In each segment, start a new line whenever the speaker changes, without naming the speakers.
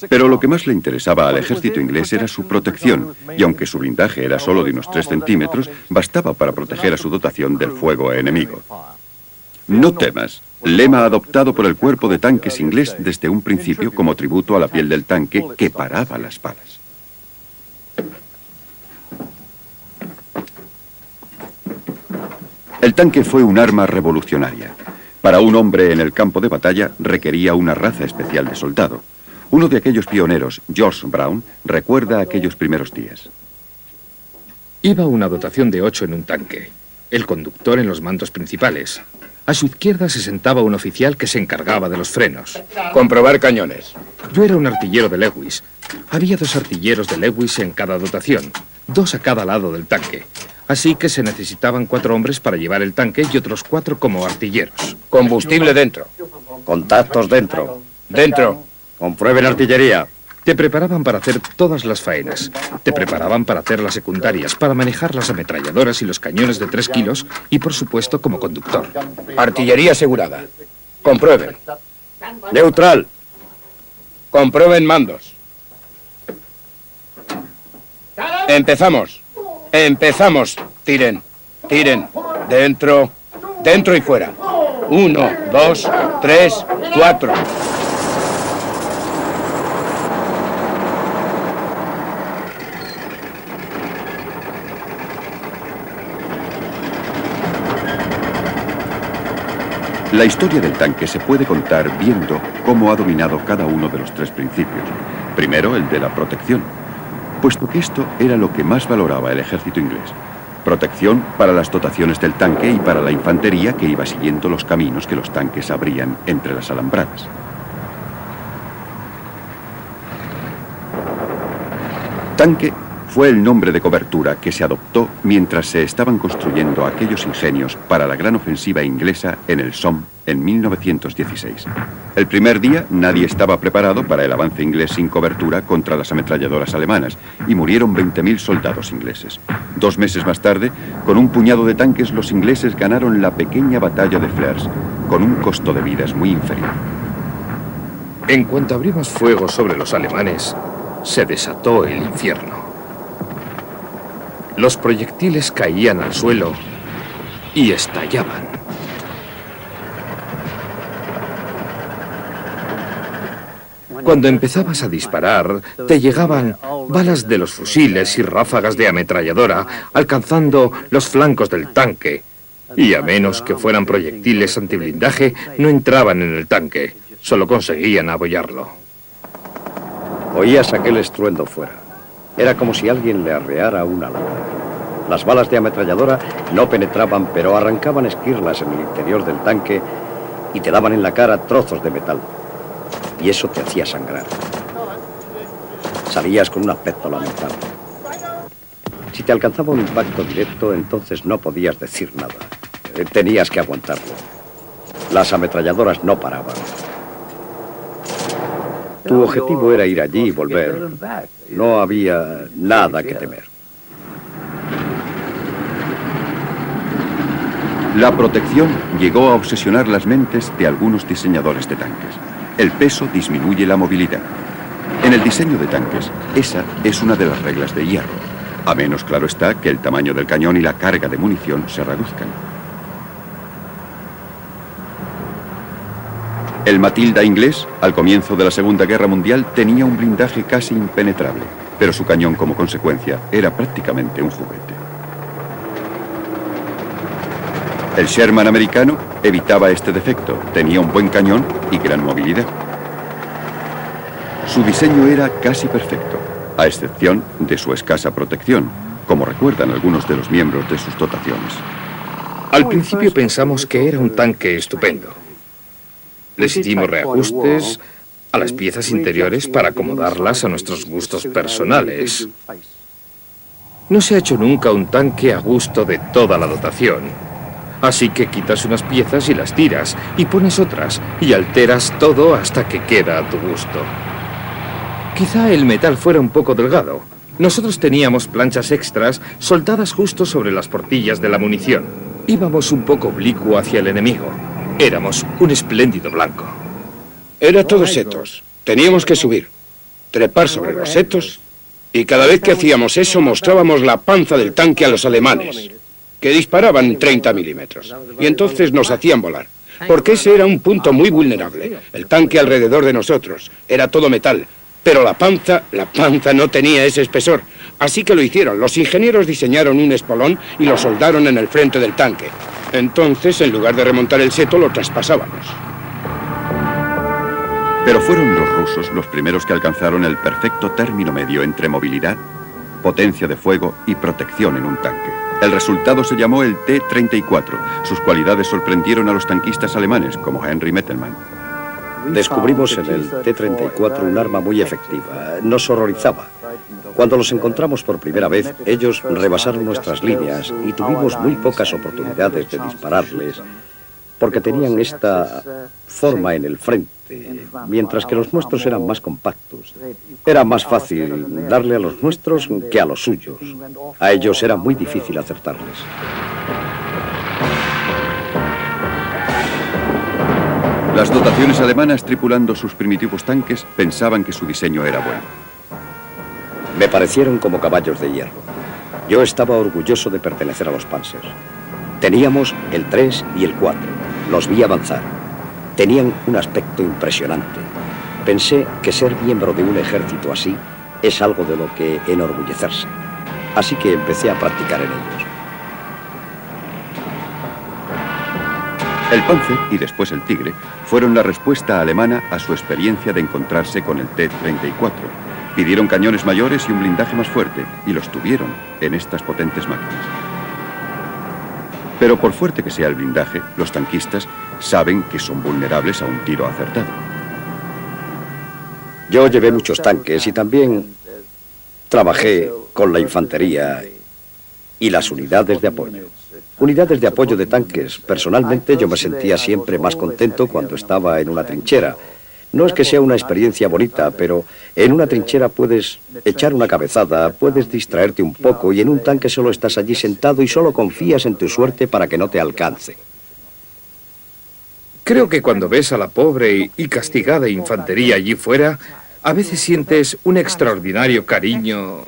Pero lo que más le interesaba al ejército inglés era su protección, y aunque su blindaje era solo de unos 3 centímetros, bastaba para proteger a su dotación del fuego enemigo. No temas, lema adoptado por el cuerpo de tanques inglés desde un principio como tributo a la piel del tanque que paraba las balas. El tanque fue un arma revolucionaria. Para un hombre en el campo de batalla requería una raza especial de soldado. Uno de aquellos pioneros, George Brown, recuerda aquellos primeros días.
Iba una dotación de 8 en un tanque, el conductor en los mandos principales. A su izquierda se sentaba un oficial que se encargaba de los frenos.
Comprobar cañones.
Yo era un artillero de Lewis. Había 2 artilleros de Lewis en cada dotación, 2 a cada lado del tanque. Así que se necesitaban 4 hombres para llevar el tanque y otros 4 como artilleros.
Combustible dentro.
Contactos dentro.
Dentro.
Comprueben artillería.
Te preparaban para hacer todas las faenas. Te preparaban para hacer las secundarias, para manejar las ametralladoras y los cañones de 3 kilos y, por supuesto, como conductor.
Artillería asegurada. Comprueben.
Neutral.
Comprueben mandos. Empezamos. Empezamos. Tiren. Tiren. Dentro. Dentro y fuera. 1, 2, 3, 4.
La historia del tanque se puede contar viendo cómo ha dominado cada uno de los 3 principios. Primero, el de la protección, puesto que esto era lo que más valoraba el ejército inglés. Protección para las dotaciones del tanque y para la infantería que iba siguiendo los caminos que los tanques abrían entre las alambradas. Tanque fue el nombre de cobertura que se adoptó mientras se estaban construyendo aquellos ingenios para la gran ofensiva inglesa en el Somme en 1916. El primer día nadie estaba preparado para el avance inglés sin cobertura contra las ametralladoras alemanas y murieron 20.000 soldados ingleses. 2 meses más tarde, con un puñado de tanques, los ingleses ganaron la pequeña batalla de Flers, con un costo de vidas muy inferior.
En cuanto abrimos fuego sobre los alemanes, se desató el infierno. Los proyectiles caían al suelo y estallaban. Cuando empezabas a disparar, te llegaban balas de los fusiles y ráfagas de ametralladora, alcanzando los flancos del tanque. Y a menos que fueran proyectiles antiblindaje, no entraban en el tanque, solo conseguían abollarlo.
Oías aquel estruendo fuera. Era como si alguien le arreara una lata. Las balas de ametralladora no penetraban, pero arrancaban esquirlas en el interior del tanque y te daban en la cara trozos de metal. Y eso te hacía sangrar. Salías con un aspecto lamentable. Si te alcanzaba un impacto directo, entonces no podías decir nada. Tenías que aguantarlo. Las ametralladoras no paraban. Tu objetivo era ir allí y volver. No había nada que temer.
La protección llegó a obsesionar las mentes de algunos diseñadores de tanques. El peso disminuye la movilidad. En el diseño de tanques, esa es una de las reglas de hierro. A menos claro está que el tamaño del cañón y la carga de munición se reduzcan. El Matilda inglés, al comienzo de la Segunda Guerra Mundial, tenía un blindaje casi impenetrable, pero su cañón, como consecuencia, era prácticamente un juguete. El Sherman americano evitaba este defecto, tenía un buen cañón y gran movilidad. Su diseño era casi perfecto, a excepción de su escasa protección, como recuerdan algunos de los miembros de sus dotaciones.
Al principio pensamos que era un tanque estupendo. Les hicimos reajustes a las piezas interiores para acomodarlas a nuestros gustos personales. No se ha hecho nunca un tanque a gusto de toda la dotación. Así que quitas unas piezas y las tiras, y pones otras, y alteras todo hasta que queda a tu gusto. Quizá el metal fuera un poco delgado. Nosotros teníamos planchas extras soldadas justo sobre las portillas de la munición. Íbamos un poco oblicuo hacia el enemigo. Éramos un espléndido blanco.
Era todo setos. Teníamos que subir. trepar sobre los setos, y cada vez que hacíamos eso mostrábamos la panza del tanque a los alemanes, que disparaban 30 milímetros, y entonces nos hacían volar, porque ese era un punto muy vulnerable. El tanque alrededor de nosotros era todo metal, pero la panza no tenía ese espesor. Así que lo hicieron. Los ingenieros diseñaron un espolón y lo soldaron en el frente del tanque. Entonces, en lugar de remontar el seto, lo traspasábamos.
Pero fueron los rusos los primeros que alcanzaron el perfecto término medio entre movilidad, potencia de fuego y protección en un tanque. El resultado se llamó el T-34. Sus cualidades sorprendieron a los tanquistas alemanes, como Henry Mettelmann.
Descubrimos en el T-34 un arma muy efectiva. Nos horrorizaba. Cuando los encontramos por primera vez, ellos rebasaron nuestras líneas y tuvimos muy pocas oportunidades de dispararles porque tenían esta forma en el frente, mientras que los nuestros eran más compactos. Era más fácil darle a los nuestros que a los suyos. A ellos era muy difícil acertarles.
Las dotaciones alemanas tripulando sus primitivos tanques pensaban que su diseño era bueno.
Me parecieron como caballos de hierro. Yo estaba orgulloso de pertenecer a los Panzers. Teníamos el 3 y el 4. Los vi avanzar. Tenían un aspecto impresionante. Pensé que ser miembro de un ejército así es algo de lo que enorgullecerse. Así que empecé a practicar en ellos.
El Panzer y después el Tigre fueron la respuesta alemana a su experiencia de encontrarse con el T-34. Pidieron cañones mayores y un blindaje más fuerte, y los tuvieron en estas potentes máquinas. Pero por fuerte que sea el blindaje, los tanquistas saben que son vulnerables a un tiro acertado.
Yo llevé muchos tanques y también trabajé con la infantería y las unidades de apoyo. Unidades de apoyo de tanques. Personalmente yo me sentía siempre más contento cuando estaba en una trinchera. No es que sea una experiencia bonita, pero en una trinchera puedes echar una cabezada, puedes distraerte un poco y en un tanque solo estás allí sentado y solo confías en tu suerte para que no te alcance.
Creo que cuando ves a la pobre y castigada infantería allí fuera, a veces sientes un extraordinario cariño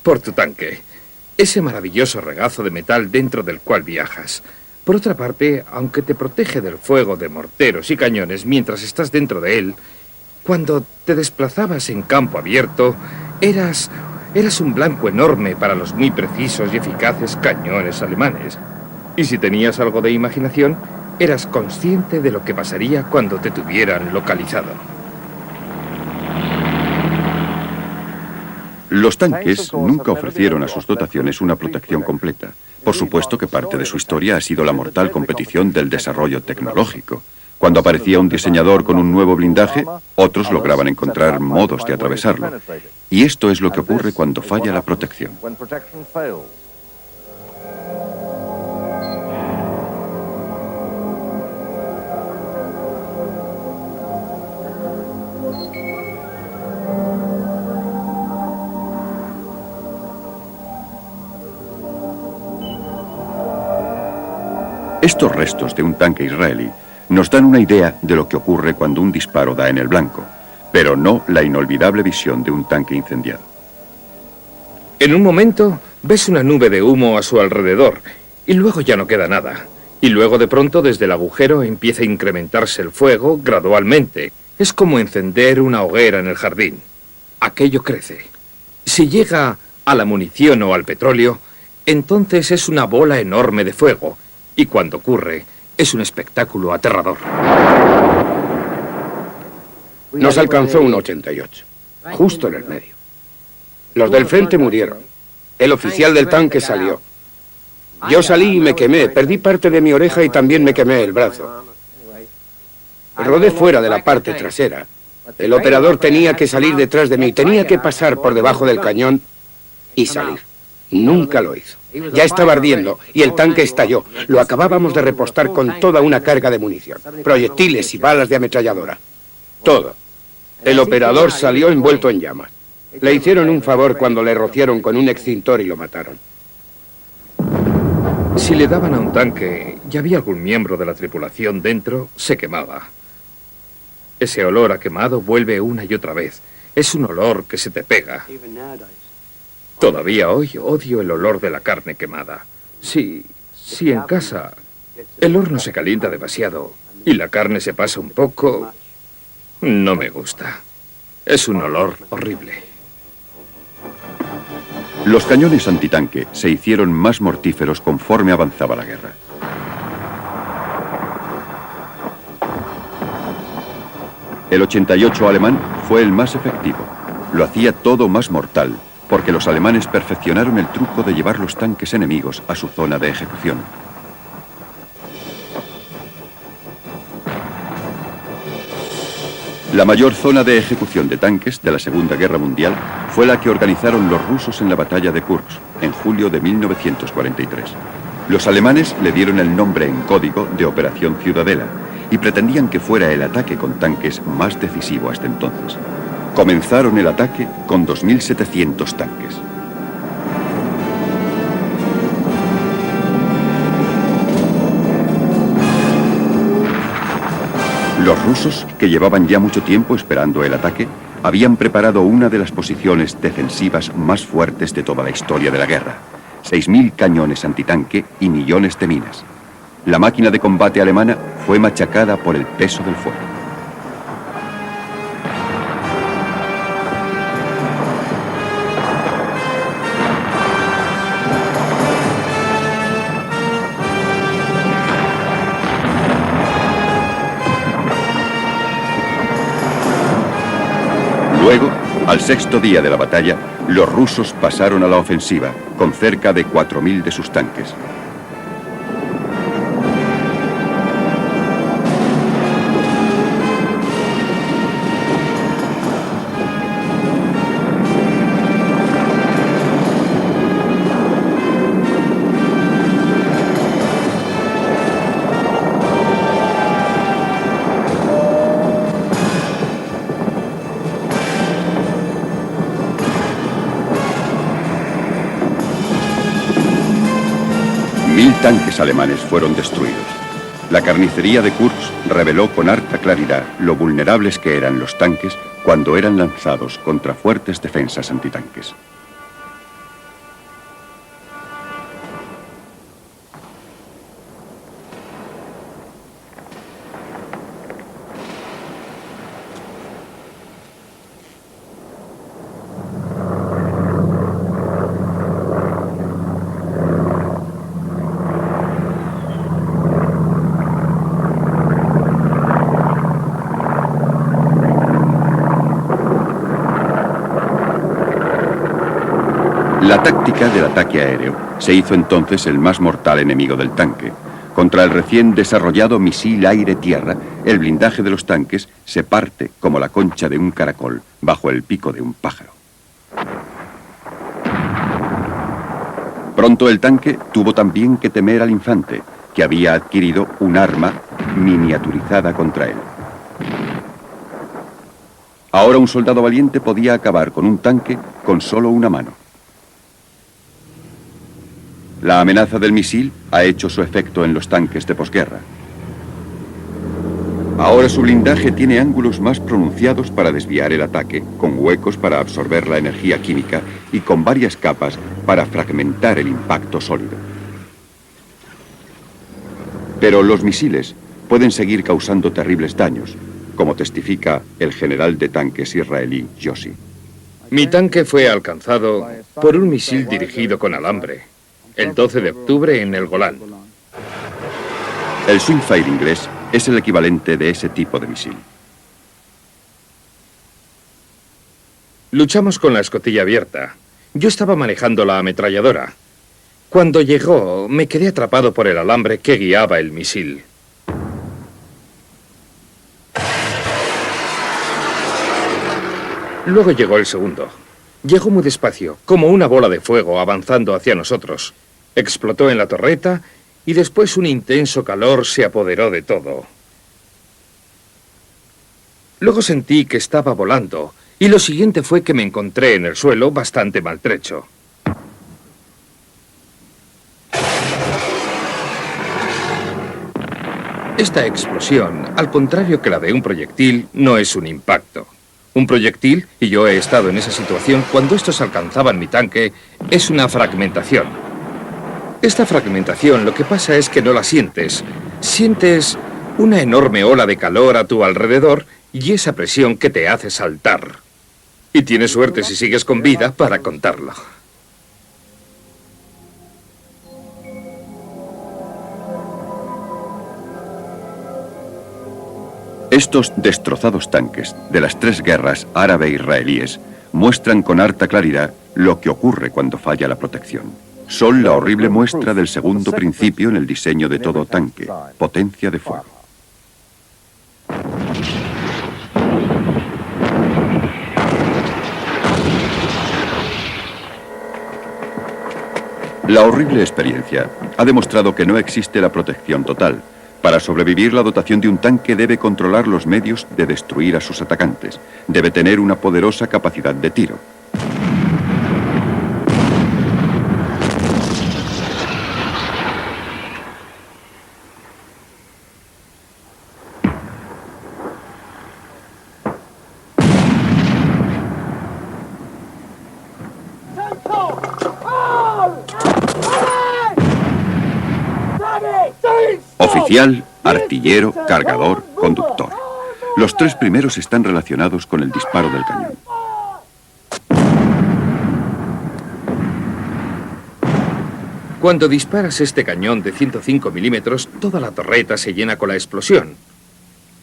por tu tanque. Ese maravilloso regazo de metal dentro del cual viajas. Por otra parte, aunque te protege del fuego de morteros y cañones mientras estás dentro de él, cuando te desplazabas en campo abierto, eras un blanco enorme para los muy precisos y eficaces cañones alemanes. Y si tenías algo de imaginación, eras consciente de lo que pasaría cuando te tuvieran localizado.
Los tanques nunca ofrecieron a sus dotaciones una protección completa. Por supuesto que parte de su historia ha sido la mortal competición del desarrollo tecnológico. Cuando aparecía un diseñador con un nuevo blindaje, otros lograban encontrar modos de atravesarlo. Y esto es lo que ocurre cuando falla la protección. Estos restos de un tanque israelí nos dan una idea de lo que ocurre cuando un disparo da en el blanco, pero no la inolvidable visión de un tanque incendiado.
En un momento ves una nube de humo a su alrededor y luego ya no queda nada. Y luego de pronto desde el agujero empieza a incrementarse el fuego gradualmente. Es como encender una hoguera en el jardín. Aquello crece. Si llega a la munición o al petróleo, entonces es una bola enorme de fuego. Y cuando ocurre, es un espectáculo aterrador.
Nos alcanzó un 88, justo en el medio. Los del frente murieron. El oficial del tanque salió. Yo salí y me quemé, perdí parte de mi oreja y también me quemé el brazo. Rodé fuera de la parte trasera. El operador tenía que salir detrás de mí, tenía que pasar por debajo del cañón y salir. Nunca lo hizo. Ya estaba ardiendo y el tanque estalló. Lo acabábamos de repostar con toda una carga de munición, proyectiles y balas de ametralladora. Todo. El operador salió envuelto en llamas. Le hicieron un favor cuando le rociaron con un extintor y lo mataron.
Si le daban a un tanque y había algún miembro de la tripulación dentro, se quemaba. Ese olor a quemado vuelve una y otra vez. Es un olor que se te pega. Todavía hoy odio el olor de la carne quemada. Si en casa el horno se calienta demasiado y la carne se pasa un poco, no me gusta. Es un olor horrible.
Los cañones antitanque se hicieron más mortíferos conforme avanzaba la guerra. El 88 alemán fue el más efectivo. Lo hacía todo más mortal, porque los alemanes perfeccionaron el truco de llevar los tanques enemigos a su zona de ejecución. La mayor zona de ejecución de tanques de la Segunda Guerra Mundial fue la que organizaron los rusos en la batalla de Kursk, en julio de 1943. Los alemanes le dieron el nombre en código de Operación Ciudadela y pretendían que fuera el ataque con tanques más decisivo hasta entonces. Comenzaron el ataque con 2.700 tanques. Los rusos, que llevaban ya mucho tiempo esperando el ataque, habían preparado una de las posiciones defensivas más fuertes de toda la historia de la guerra. 6.000 cañones antitanque y millones de minas. La máquina de combate alemana fue machacada por el peso del fuego. Luego, al sexto día de la batalla, los rusos pasaron a la ofensiva, con cerca de 4.000 de sus tanques. Tanques alemanes fueron destruidos. La carnicería de Kursk reveló con harta claridad lo vulnerables que eran los tanques cuando eran lanzados contra fuertes defensas antitanques. La táctica del ataque aéreo se hizo entonces el más mortal enemigo del tanque. Contra el recién desarrollado misil aire-tierra, el blindaje de los tanques se parte como la concha de un caracol bajo el pico de un pájaro. Pronto el tanque tuvo también que temer al infante, que había adquirido un arma miniaturizada contra él. Ahora un soldado valiente podía acabar con un tanque con solo una mano. La amenaza del misil ha hecho su efecto en los tanques de posguerra. Ahora su blindaje tiene ángulos más pronunciados para desviar el ataque, con huecos para absorber la energía química y con varias capas para fragmentar el impacto sólido. Pero los misiles pueden seguir causando terribles daños, como testifica el general de tanques israelí Yossi.
Mi tanque fue alcanzado por un misil dirigido con alambre, el 12 de octubre en el Golán.
El Swingfire inglés es el equivalente de ese tipo de misil.
Luchamos con la escotilla abierta. Yo estaba manejando la ametralladora. Cuando llegó, me quedé atrapado por el alambre que guiaba el misil. Luego llegó el segundo. Llegó muy despacio, como una bola de fuego avanzando hacia nosotros. Explotó en la torreta y después un intenso calor se apoderó de todo. Luego sentí que estaba volando y lo siguiente fue que me encontré en el suelo bastante maltrecho. Esta explosión, al contrario que la de un proyectil, no es un impacto. Un proyectil, y yo he estado en esa situación, cuando estos alcanzaban mi tanque, es una fragmentación. Esta fragmentación, lo que pasa es que no la sientes. Sientes una enorme ola de calor a tu alrededor y esa presión que te hace saltar. Y tienes suerte si sigues con vida para contarlo.
Estos destrozados tanques de las 3 guerras árabe-israelíes muestran con harta claridad lo que ocurre cuando falla la protección. Son la horrible muestra del segundo principio en el diseño de todo tanque, potencia de fuego. La horrible experiencia ha demostrado que no existe la protección total. Para sobrevivir, la dotación de un tanque debe controlar los medios de destruir a sus atacantes. Debe tener una poderosa capacidad de tiro. Oficial, artillero, cargador, conductor. Los 3 primeros están relacionados con el disparo del cañón.
Cuando disparas este cañón de 105 milímetros, toda la torreta se llena con la explosión.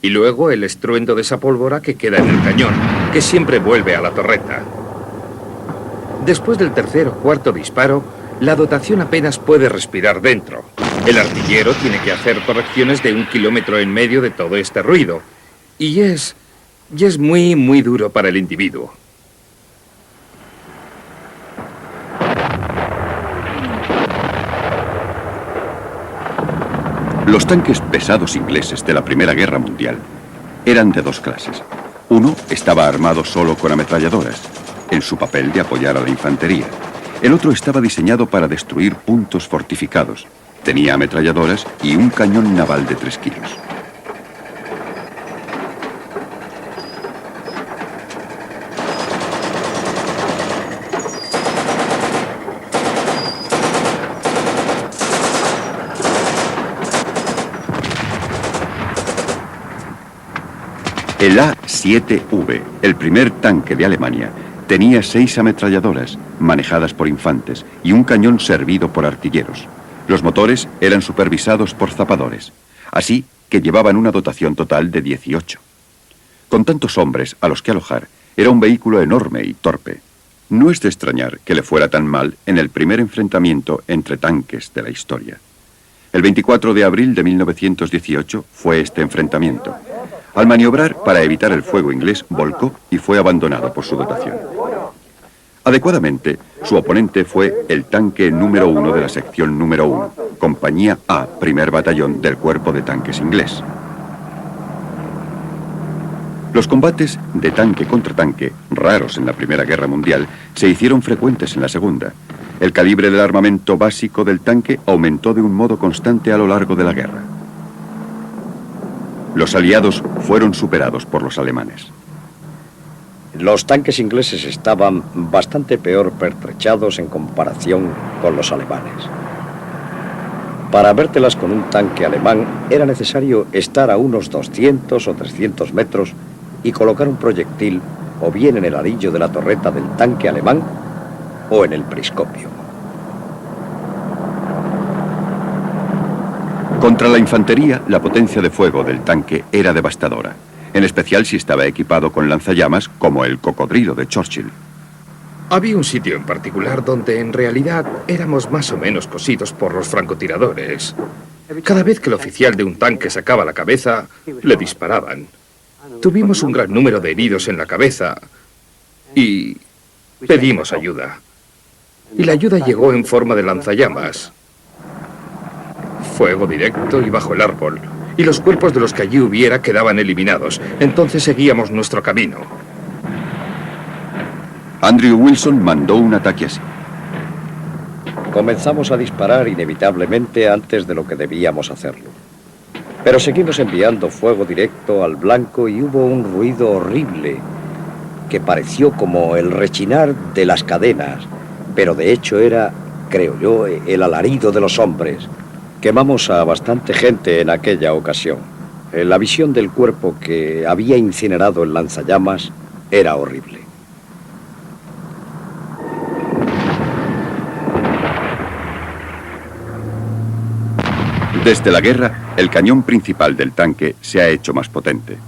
Y luego el estruendo de esa pólvora que queda en el cañón, que siempre vuelve a la torreta. Después del tercer o cuarto disparo, la dotación apenas puede respirar dentro. El artillero tiene que hacer correcciones de 1,5 kilómetros de todo este ruido. Y es muy, muy duro para el individuo.
Los tanques pesados ingleses de la Primera Guerra Mundial eran de 2 clases. Uno estaba armado solo con ametralladoras, en su papel de apoyar a la infantería. El otro estaba diseñado para destruir puntos fortificados. Tenía ametralladoras y un cañón naval de 3 kilos. El A-7V, el primer tanque de Alemania, tenía 6 ametralladoras, manejadas por infantes, y un cañón servido por artilleros. Los motores eran supervisados por zapadores, así que llevaban una dotación total de 18. Con tantos hombres a los que alojar, era un vehículo enorme y torpe. No es de extrañar que le fuera tan mal en el primer enfrentamiento entre tanques de la historia. El 24 de abril de 1918 fue este enfrentamiento. Al maniobrar para evitar el fuego inglés, volcó y fue abandonado por su dotación. Adecuadamente, su oponente fue el tanque número 1 de la sección número 1, compañía A, primer batallón del cuerpo de tanques inglés. Los combates de tanque contra tanque, raros en la Primera Guerra Mundial, se hicieron frecuentes en la Segunda. El calibre del armamento básico del tanque aumentó de un modo constante a lo largo de la guerra. Los aliados fueron superados por los alemanes.
Los tanques ingleses estaban bastante peor pertrechados en comparación con los alemanes. Para vértelas con un tanque alemán era necesario estar a unos 200 o 300 metros y colocar un proyectil o bien en el anillo de la torreta del tanque alemán o en el periscopio.
Contra la infantería, la potencia de fuego del tanque era devastadora, en especial si estaba equipado con lanzallamas como el cocodrilo de Churchill.
Había un sitio en particular donde en realidad éramos más o menos cosidos por los francotiradores. Cada vez que el oficial de un tanque sacaba la cabeza, le disparaban. Tuvimos un gran número de heridos en la cabeza y pedimos ayuda. Y la ayuda llegó en forma de lanzallamas. Fuego directo y bajo el árbol. Y los cuerpos de los que allí hubiera quedaban eliminados. Entonces seguíamos nuestro camino.
Andrew Wilson mandó un ataque así.
Comenzamos a disparar inevitablemente antes de lo que debíamos hacerlo. Pero seguimos enviando fuego directo al blanco y hubo un ruido horrible que pareció como el rechinar de las cadenas, pero de hecho era, creo yo, el alarido de los hombres. Quemamos a bastante gente en aquella ocasión. La visión del cuerpo que había incinerado el lanzallamas era horrible.
Desde la guerra, el cañón principal del tanque se ha hecho más potente.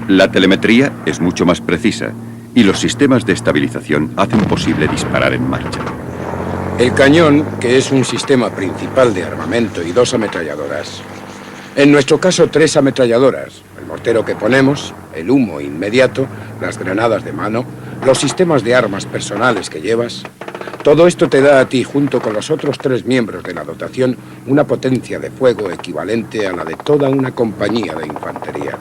La telemetría es mucho más precisa y los sistemas de estabilización hacen posible disparar en marcha.
El cañón, que es un sistema principal de armamento y 2 ametralladoras. En nuestro caso, 3 ametralladoras. El mortero que ponemos, el humo inmediato, las granadas de mano, los sistemas de armas personales que llevas. Todo esto te da a ti, junto con los otros 3 miembros de la dotación, una potencia de fuego equivalente a la de toda una compañía de infantería.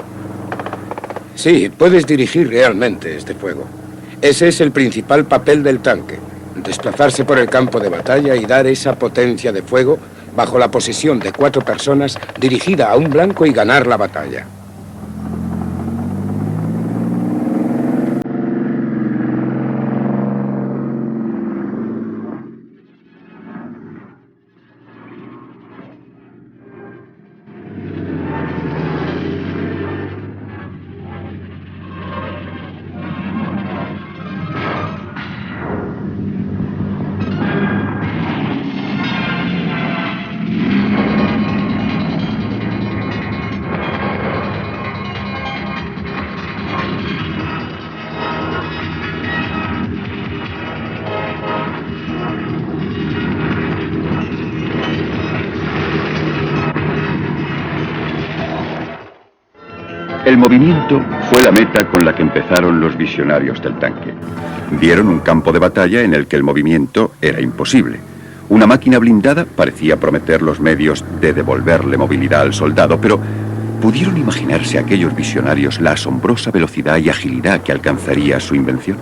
Sí, puedes dirigir realmente este fuego. Ese es el principal papel del tanque. Desplazarse por el campo de batalla y dar esa potencia de fuego bajo la posesión de 4 personas dirigida a un blanco y ganar la batalla.
El movimiento fue la meta con la que empezaron los visionarios del tanque. Vieron un campo de batalla en el que el movimiento era imposible. Una máquina blindada parecía prometer los medios de devolverle movilidad al soldado, pero ¿pudieron imaginarse aquellos visionarios la asombrosa velocidad y agilidad que alcanzaría su invención?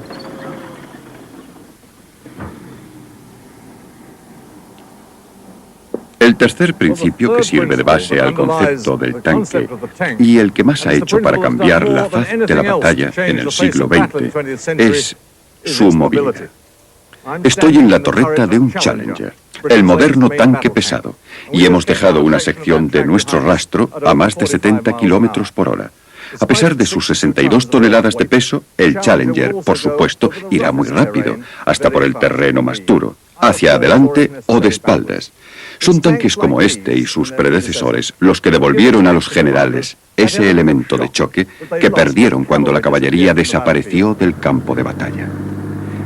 El tercer principio que sirve de base al concepto del tanque y el que más ha hecho para cambiar la faz de la batalla en el siglo XX es su movilidad. Estoy en la torreta de un Challenger, el moderno tanque pesado, y hemos dejado una sección de nuestro rastro a más de 70 kilómetros por hora. A pesar de sus 62 toneladas de peso, el Challenger, por supuesto, irá muy rápido, hasta por el terreno más duro, hacia adelante o de espaldas. Son tanques como este y sus predecesores los que devolvieron a los generales ese elemento de choque que perdieron cuando la caballería desapareció del campo de batalla.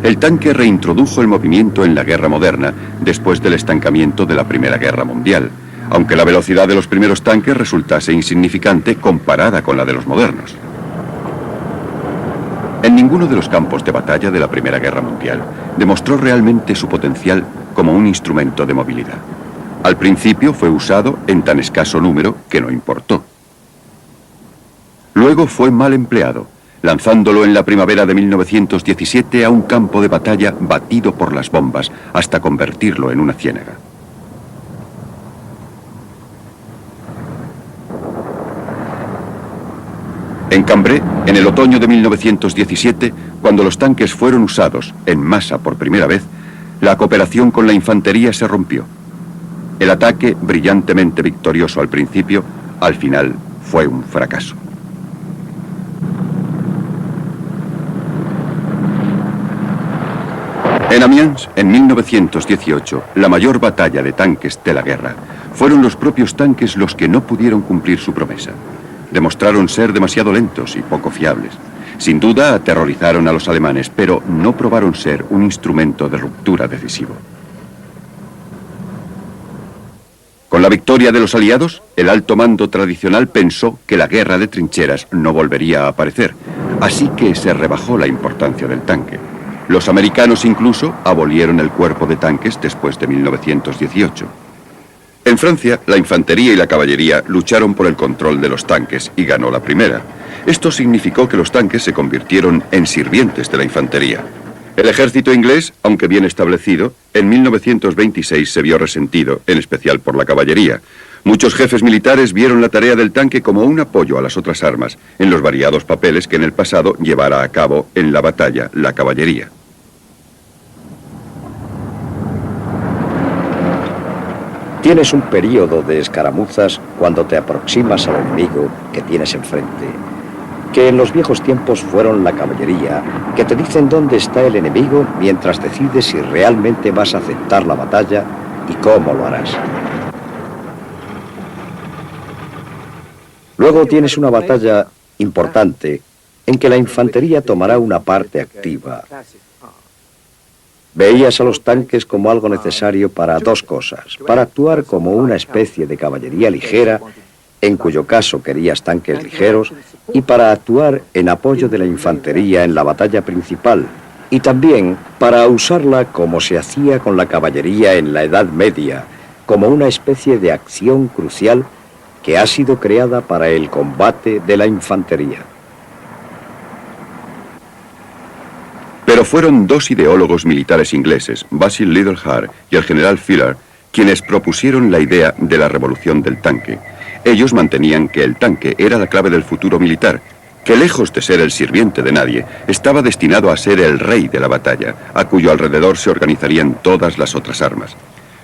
El tanque reintrodujo el movimiento en la guerra moderna después del estancamiento de la Primera Guerra Mundial, aunque la velocidad de los primeros tanques resultase insignificante comparada con la de los modernos. En ninguno de los campos de batalla de la Primera Guerra Mundial demostró realmente su potencial como un instrumento de movilidad. Al principio fue usado en tan escaso número que no importó. Luego fue mal empleado, lanzándolo en la primavera de 1917 a un campo de batalla batido por las bombas hasta convertirlo en una ciénaga. En Cambrai, en el otoño de 1917, cuando los tanques fueron usados en masa por primera vez, la cooperación con la infantería se rompió. El ataque, brillantemente victorioso al principio, al final fue un fracaso. En Amiens, en 1918, la mayor batalla de tanques de la guerra, fueron los propios tanques los que no pudieron cumplir su promesa. Demostraron ser demasiado lentos y poco fiables. Sin duda aterrorizaron a los alemanes, pero no probaron ser un instrumento de ruptura decisivo. Con la victoria de los aliados, el alto mando tradicional pensó que la guerra de trincheras no volvería a aparecer, así que se rebajó la importancia del tanque. Los americanos incluso abolieron el cuerpo de tanques después de 1918. En Francia, la infantería y la caballería lucharon por el control de los tanques y ganó la primera. Esto significó que los tanques se convirtieron en sirvientes de la infantería. El ejército inglés, aunque bien establecido, en 1926 se vio resentido, en especial por la caballería. Muchos jefes militares vieron la tarea del tanque como un apoyo a las otras armas, en los variados papeles que en el pasado llevara a cabo en la batalla la caballería.
Tienes un periodo de escaramuzas cuando te aproximas al enemigo que tienes enfrente, que en los viejos tiempos fueron la caballería, que te dicen dónde está el enemigo mientras decides si realmente vas a aceptar la batalla y cómo lo harás. Luego tienes una batalla importante en que la infantería tomará una parte activa. Veías a los tanques como algo necesario para dos cosas: para actuar como una especie de caballería ligera, en cuyo caso querías tanques ligeros, y para actuar en apoyo de la infantería en la batalla principal, y también para usarla como se hacía con la caballería en la Edad Media, como una especie de acción crucial que ha sido creada para el combate de la infantería.
Pero fueron dos ideólogos militares ingleses, Basil Liddell-Hare y el general Fuller, quienes propusieron la idea de la revolución del tanque. Ellos mantenían que el tanque era la clave del futuro militar, que lejos de ser el sirviente de nadie, estaba destinado a ser el rey de la batalla, a cuyo alrededor se organizarían todas las otras armas.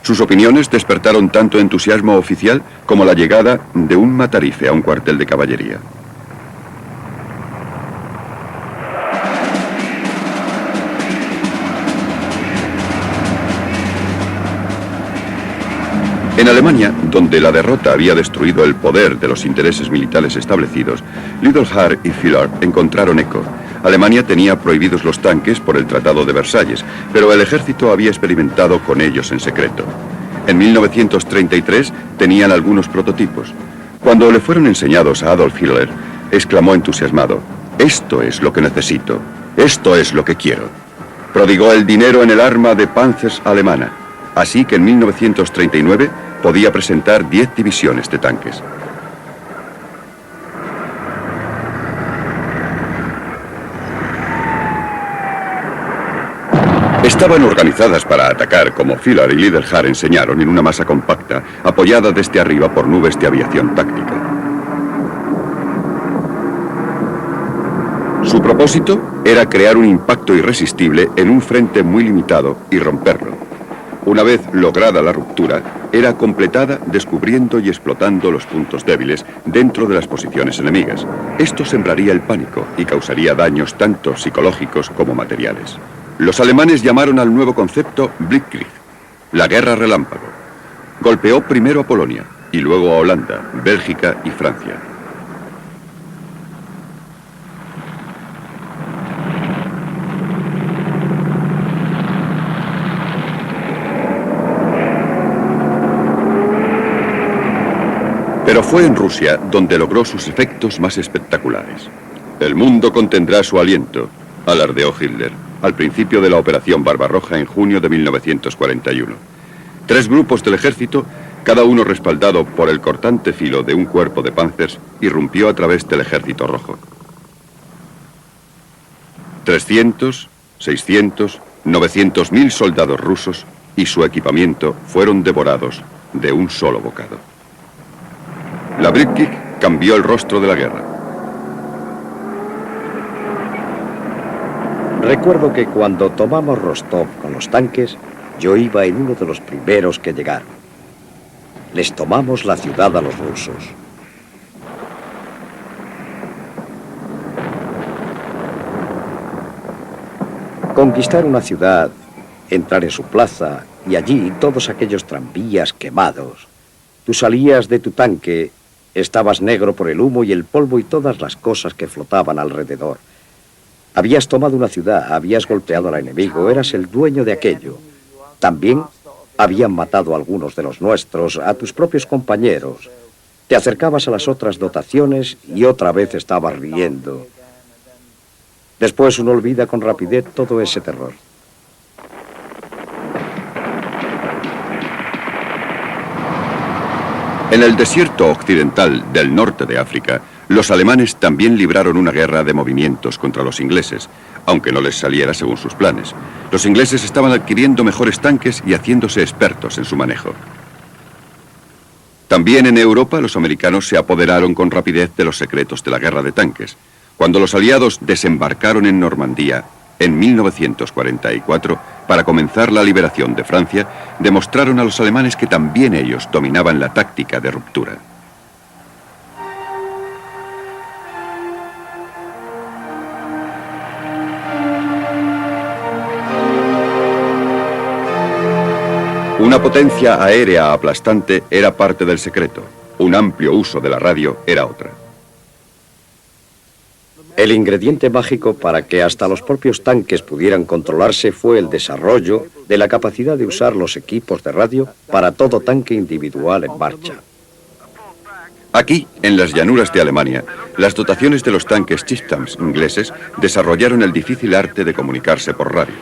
Sus opiniones despertaron tanto entusiasmo oficial como la llegada de un matarife a un cuartel de caballería. En Alemania, donde la derrota había destruido el poder de los intereses militares establecidos, Liddell-Hare y Fuller encontraron eco. Alemania tenía prohibidos los tanques por el Tratado de Versalles, pero el ejército había experimentado con ellos en secreto. En 1933 tenían algunos prototipos. Cuando le fueron enseñados a Adolf Hitler, exclamó entusiasmado: «Esto es lo que necesito, esto es lo que quiero». Prodigó el dinero en el arma de Panzers alemana, así que en 1939 podía presentar 10 divisiones de tanques. Estaban organizadas para atacar, como Fuller y Liddell-Hare enseñaron, en una masa compacta, apoyada desde arriba por nubes de aviación táctica. Su propósito era crear un impacto irresistible en un frente muy limitado y romperlo. Una vez lograda la ruptura, era completada descubriendo y explotando los puntos débiles dentro de las posiciones enemigas. Esto sembraría el pánico y causaría daños tanto psicológicos como materiales. Los alemanes llamaron al nuevo concepto Blitzkrieg, la guerra relámpago. Golpeó primero a Polonia y luego a Holanda, Bélgica y Francia. Pero fue en Rusia donde logró sus efectos más espectaculares. El mundo contendrá su aliento, alardeó Hitler, al principio de la Operación Barbarroja en junio de 1941. 3 grupos del ejército, cada uno respaldado por el cortante filo de un cuerpo de panzers, irrumpió a través del ejército rojo. 300, 600, 900.000 soldados rusos y su equipamiento fueron devorados de un solo bocado. La Blitzkrieg cambió el rostro de la guerra.
Recuerdo que cuando tomamos Rostov con los tanques, yo iba en uno de los primeros que llegaron. Les tomamos la ciudad a los rusos. Conquistar una ciudad, entrar en su plaza y allí todos aquellos tranvías quemados. Tú salías de tu tanque, estabas negro por el humo y el polvo y todas las cosas que flotaban alrededor. Habías tomado una ciudad, habías golpeado al enemigo, eras el dueño de aquello. También habían matado a algunos de los nuestros, a tus propios compañeros. Te acercabas a las otras dotaciones y otra vez estabas riendo. Después uno olvida con rapidez todo ese terror.
En el desierto occidental del norte de África, Los alemanes también libraron una guerra de movimientos contra los ingleses, aunque no les saliera según sus planes. Los ingleses estaban adquiriendo mejores tanques y haciéndose expertos en su manejo. También en Europa los americanos se apoderaron con rapidez de los secretos de la guerra de tanques. Cuando los aliados desembarcaron en Normandía en 1944 para comenzar la liberación de Francia, demostraron a los alemanes que también ellos dominaban la táctica de ruptura. Una potencia aérea aplastante era parte del secreto. Un amplio uso de la radio era otra.
El ingrediente mágico para que hasta los propios tanques pudieran controlarse fue el desarrollo de la capacidad de usar los equipos de radio para todo tanque individual en marcha.
Aquí, en las llanuras de Alemania, las dotaciones de los tanques Chieftains ingleses desarrollaron el difícil arte de comunicarse por radio.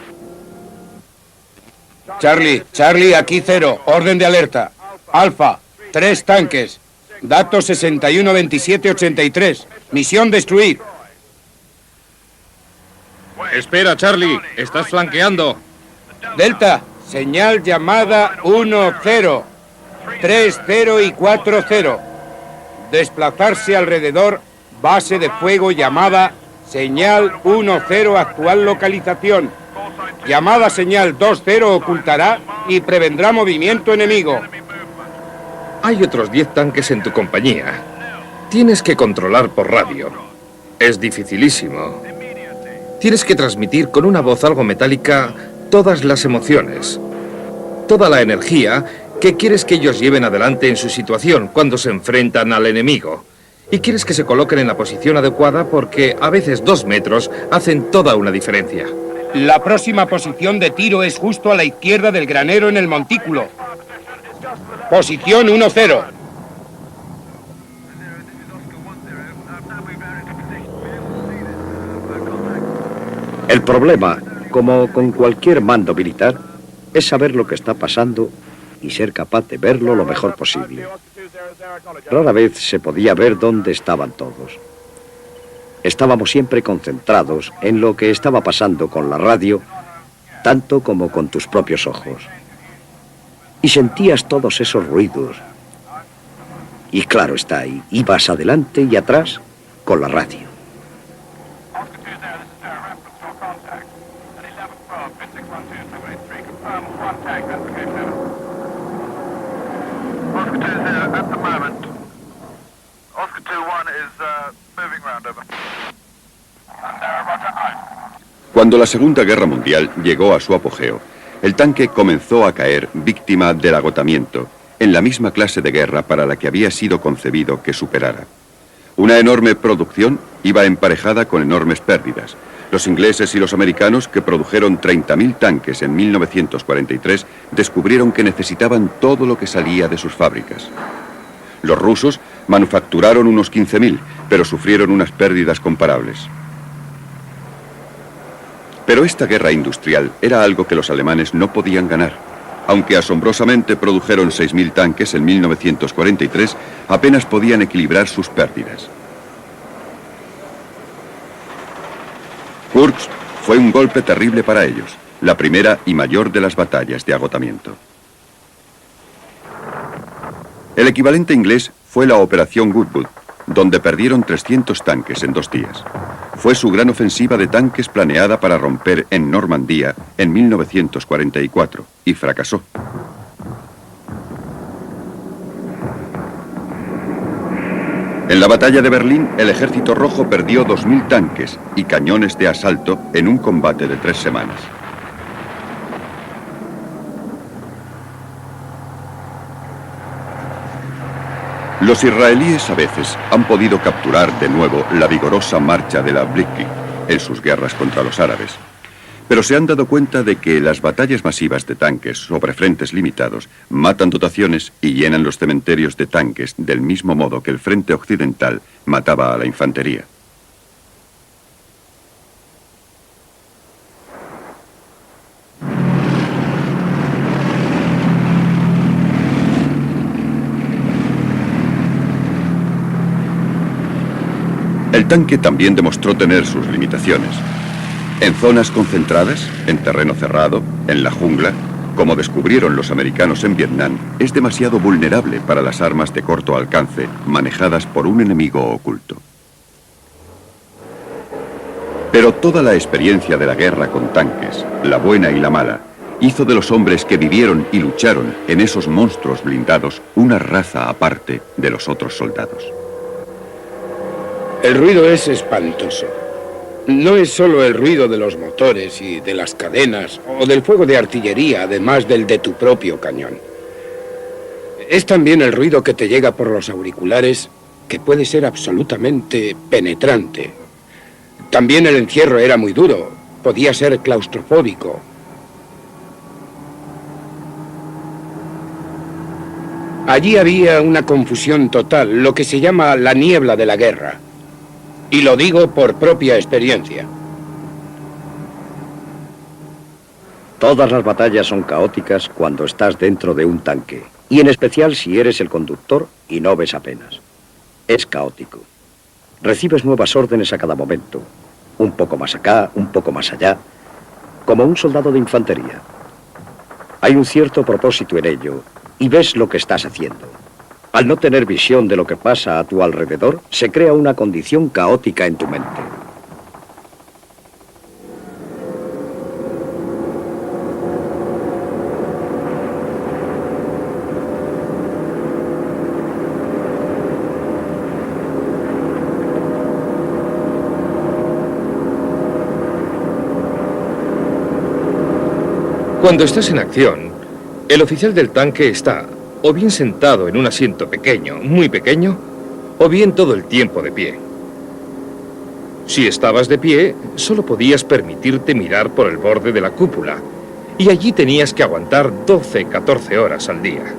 Charlie, aquí 0, orden de alerta. Alfa, 3 tanques. Datos 612783. Misión destruir.
Espera, Charlie, estás flanqueando.
Delta, señal llamada 1-0. 3-0 y 4-0. Desplazarse alrededor, base de fuego llamada señal 1-0, actual localización. Llamada señal 2-0 ocultará y prevendrá movimiento enemigo.
Hay otros 10 tanques en tu compañía. Tienes que controlar por radio. Es dificilísimo. Tienes que transmitir con una voz algo metálica todas las emociones, toda la energía que quieres que ellos lleven adelante en su situación cuando se enfrentan al enemigo. Y quieres que se coloquen en la posición adecuada porque a veces 2 metros hacen toda una diferencia.
La próxima posición de tiro es justo a la izquierda del granero en el montículo. Posición 1-0.
El problema, como con cualquier mando militar, es saber lo que está pasando y ser capaz de verlo lo mejor posible. Rara vez se podía ver dónde estaban todos. Estábamos siempre concentrados en lo que estaba pasando con la radio, tanto como con tus propios ojos. Y sentías todos esos ruidos. Y claro está ahí, ibas adelante y atrás con la radio.
Cuando la Segunda Guerra Mundial llegó a su apogeo, el tanque comenzó a caer víctima del agotamiento, en la misma clase de guerra para la que había sido concebido que superara. Una enorme producción iba emparejada con enormes pérdidas. Los ingleses y los americanos, que produjeron 30.000 tanques en 1943, descubrieron que necesitaban todo lo que salía de sus fábricas. Los rusos manufacturaron unos 15.000, pero sufrieron unas pérdidas comparables. Pero esta guerra industrial era algo que los alemanes no podían ganar. Aunque asombrosamente produjeron 6.000 tanques en 1943, apenas podían equilibrar sus pérdidas. Kursk fue un golpe terrible para ellos, la primera y mayor de las batallas de agotamiento. El equivalente inglés fue la Operación Goodwood, donde perdieron 300 tanques en 2 días. Fue su gran ofensiva de tanques planeada para romper en Normandía en 1944 y fracasó. En la batalla de Berlín, el Ejército Rojo perdió 2.000 tanques y cañones de asalto en un combate de 3 semanas. Los israelíes a veces han podido capturar de nuevo la vigorosa marcha de la Blitzkrieg en sus guerras contra los árabes, pero se han dado cuenta de que las batallas masivas de tanques sobre frentes limitados matan dotaciones y llenan los cementerios de tanques del mismo modo que el frente occidental mataba a la infantería. El tanque también demostró tener sus limitaciones. En zonas concentradas, en terreno cerrado, en la jungla, como descubrieron los americanos en Vietnam, es demasiado vulnerable para las armas de corto alcance manejadas por un enemigo oculto. Pero toda la experiencia de la guerra con tanques, la buena y la mala, hizo de los hombres que vivieron y lucharon en esos monstruos blindados una raza aparte de los otros soldados.
El ruido es espantoso. No es solo el ruido de los motores y de las cadenas o del fuego de artillería, además del de tu propio cañón. Es también el ruido que te llega por los auriculares, que puede ser absolutamente penetrante. También el encierro era muy duro, podía ser claustrofóbico. Allí había una confusión total, lo que se llama la niebla de la guerra. Y lo digo por propia experiencia.
Todas las batallas son caóticas cuando estás dentro de un tanque, y en especial si eres el conductor y no ves apenas. Es caótico. Recibes nuevas órdenes a cada momento, un poco más acá, un poco más allá, como un soldado de infantería. Hay un cierto propósito en ello, y ves lo que estás haciendo. Al no tener visión de lo que pasa a tu alrededor, se crea una condición caótica en tu mente.
Cuando estás en acción, el oficial del tanque está o bien sentado en un asiento pequeño, muy pequeño, o bien todo el tiempo de pie. Si estabas de pie, solo podías permitirte mirar por el borde de la cúpula, y allí tenías que aguantar 12, 14 horas al día.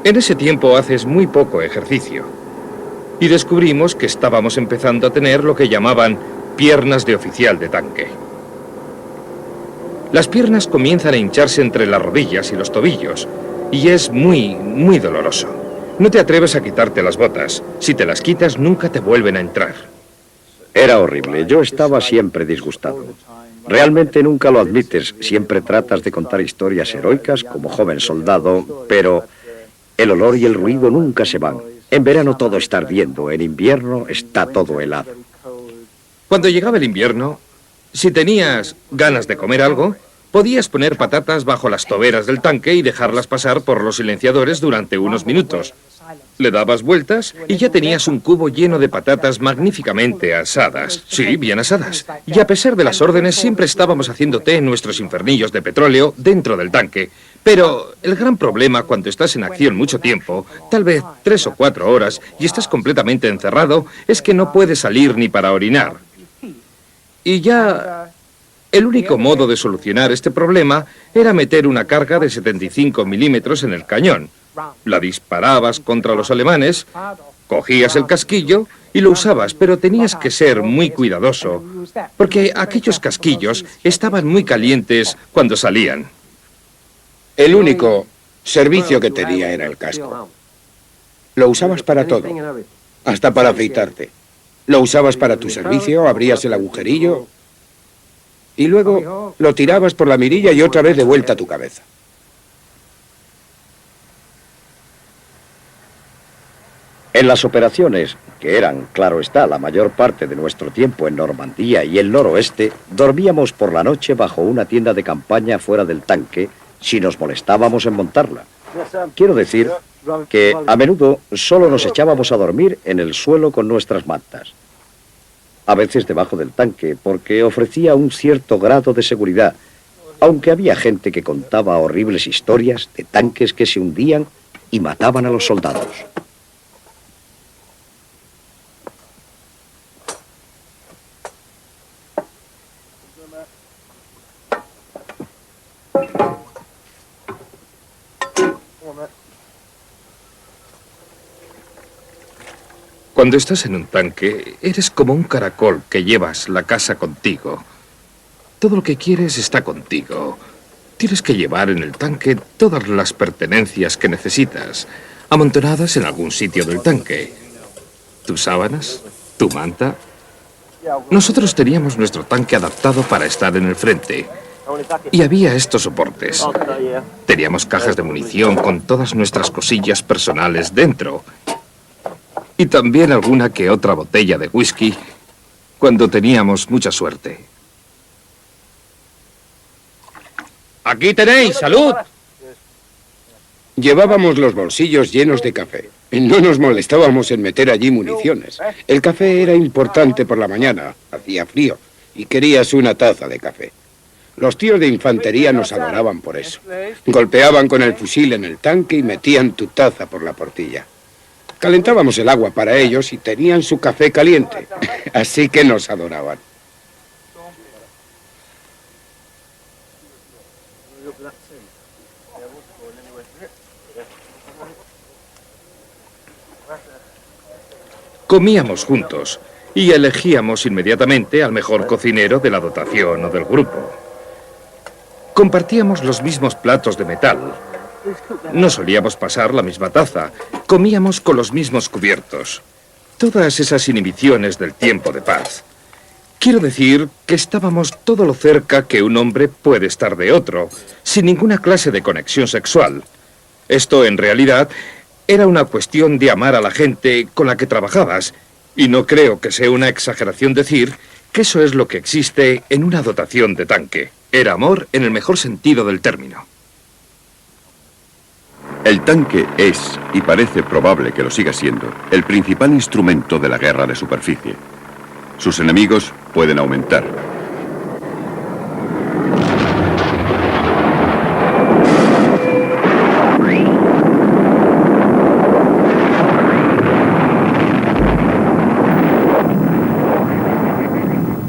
En ese tiempo haces muy poco ejercicio, y descubrimos que estábamos empezando a tener lo que llamaban piernas de oficial de tanque. Las piernas comienzan a hincharse entre las rodillas y los tobillos, y es muy, muy doloroso. No te atreves a quitarte las botas. Si te las quitas, nunca te vuelven a entrar.
Era horrible. Yo estaba siempre disgustado. Realmente nunca lo admites. Siempre tratas de contar historias heroicas como joven soldado, pero el olor y el ruido nunca se van. En verano todo está ardiendo, en invierno está todo helado.
Cuando llegaba el invierno, si tenías ganas de comer algo, podías poner patatas bajo las toberas del tanque y dejarlas pasar por los silenciadores durante unos minutos. Le dabas vueltas y ya tenías un cubo lleno de patatas magníficamente asadas. Sí, bien asadas. Y a pesar de las órdenes, siempre estábamos haciendo té en nuestros infernillos de petróleo dentro del tanque. Pero el gran problema cuando estás en acción mucho tiempo, tal vez 3 o 4 horas, y estás completamente encerrado, es que no puedes salir ni para orinar. Y ya el único modo de solucionar este problema era meter una carga de 75 milímetros en el cañón. La disparabas contra los alemanes, cogías el casquillo y lo usabas, pero tenías que ser muy cuidadoso, porque aquellos casquillos estaban muy calientes cuando salían.
El único servicio que tenía era el casco. Lo usabas para todo, hasta para afeitarte. Lo usabas para tu servicio, abrías el agujerillo y luego lo tirabas por la mirilla y otra vez de vuelta a tu cabeza.
En las operaciones, que eran, claro está, la mayor parte de nuestro tiempo en Normandía y el noroeste, dormíamos por la noche bajo una tienda de campaña fuera del tanque si nos molestábamos en montarla. Quiero decir que a menudo solo nos echábamos a dormir en el suelo con nuestras mantas. A veces debajo del tanque, porque ofrecía un cierto grado de seguridad, aunque había gente que contaba horribles historias de tanques que se hundían y mataban a los soldados.
Cuando estás en un tanque, eres como un caracol que llevas la casa contigo. Todo lo que quieres está contigo. Tienes que llevar en el tanque todas las pertenencias que necesitas, amontonadas en algún sitio del tanque. tus sábanas, tu manta. Nosotros teníamos nuestro tanque adaptado para estar en el frente. Y había estos soportes. Teníamos cajas de munición con todas nuestras cosillas personales dentro. Y también alguna que otra botella de whisky cuando teníamos mucha suerte.
Aquí tenéis, salud. Llevábamos los bolsillos llenos de café. No nos molestábamos en meter allí municiones. El café era importante por la mañana, hacía frío, y querías una taza de café. Los tíos de infantería nos adoraban por eso. Golpeaban con el fusil en el tanque y metían tu taza por la portilla. Calentábamos el agua para ellos y tenían su café caliente, así que nos adoraban.
Comíamos juntos y elegíamos inmediatamente al mejor cocinero de la dotación o del grupo. Compartíamos los mismos platos de metal. No solíamos pasar la misma taza. Comíamos con los mismos cubiertos. Todas esas inhibiciones del tiempo de paz. Quiero decir que estábamos todo lo cerca que un hombre puede estar de otro, sin ninguna clase de conexión sexual. Esto, en realidad, era una cuestión de amar a la gente con la que trabajabas, y no creo que sea una exageración decir que eso es lo que existe en una dotación de tanque. Era amor en el mejor sentido del término.
El tanque es, y parece probable que lo siga siendo, el principal instrumento de la guerra de superficie. Sus enemigos pueden aumentar.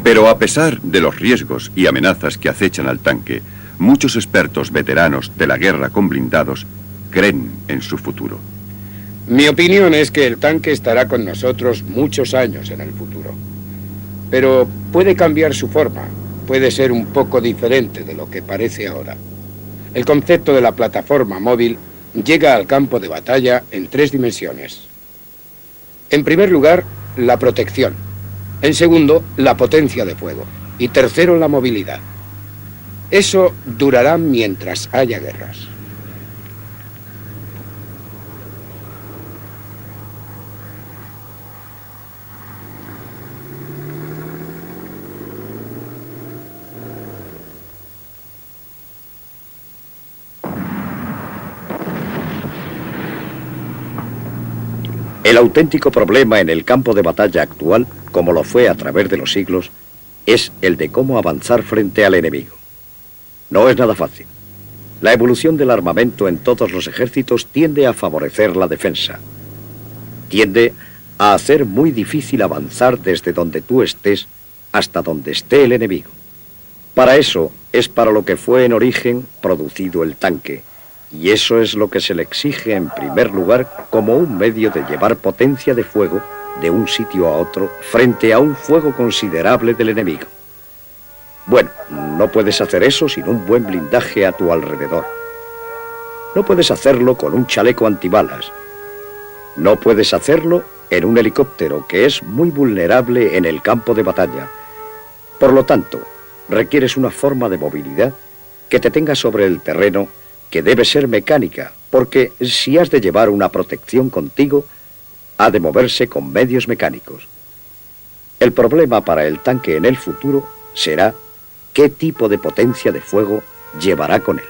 Pero a pesar de los riesgos y amenazas que acechan al tanque, muchos expertos veteranos de la guerra con blindados creen en su futuro.
Mi opinión es que el tanque estará con nosotros muchos años en el futuro. Pero puede cambiar su forma, puede ser un poco diferente de lo que parece ahora. El concepto de la plataforma móvil llega al campo de batalla en 3 dimensiones. En primer lugar, la protección. En segundo, la potencia de fuego. Y tercero, la movilidad. Eso durará mientras haya guerras.
El auténtico problema en el campo de batalla actual, como lo fue a través de los siglos, es el de cómo avanzar frente al enemigo. No es nada fácil. La evolución del armamento en todos los ejércitos tiende a favorecer la defensa. Tiende a hacer muy difícil avanzar desde donde tú estés hasta donde esté el enemigo. Para eso es para lo que fue en origen producido el tanque. Y eso es lo que se le exige en primer lugar como un medio de llevar potencia de fuego de un sitio a otro frente a un fuego considerable del enemigo. Bueno, no puedes hacer eso sin un buen blindaje a tu alrededor. No puedes hacerlo con un chaleco antibalas. No puedes hacerlo en un helicóptero que es muy vulnerable en el campo de batalla. Por lo tanto, requieres una forma de movilidad que te tenga sobre el terreno, que debe ser mecánica, porque si has de llevar una protección contigo, ha de moverse con medios mecánicos. El problema para el tanque en el futuro será qué tipo de potencia de fuego llevará con él.